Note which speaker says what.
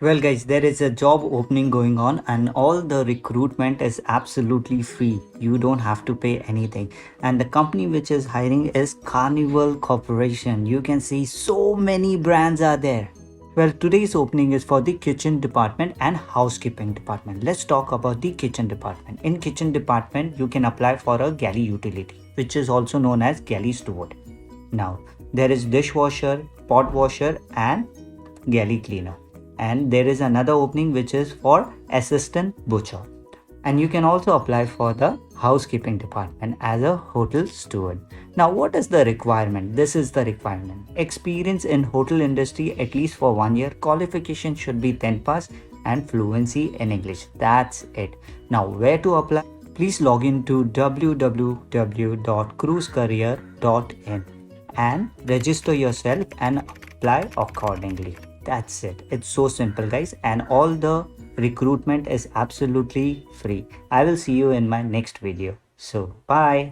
Speaker 1: Well, guys, there is a job opening going on, and all the recruitment is absolutely free. You don't have to pay anything. And the company which is hiring is Carnival Corporation. You can see so many brands are there. Well, today's opening is for the kitchen department and housekeeping department. Let's talk about the kitchen department. In kitchen department, you can apply for a galley utility, which is also known as galley steward. Now, there is dishwasher, pot washer, and galley cleaner. And there is another opening which is for assistant butcher. And you can also apply for the housekeeping department as a hotel steward. Now, what is the requirement? This is the requirement. Experience in hotel industry at least for 1 year. Qualification should be 10 pass and fluency in English. That's it. Now, where to apply? Please log in to www.cruisecareer.in and register yourself and apply accordingly. That's it. It's so simple, guys, and all the recruitment is absolutely free. I will see you in my next video. So bye.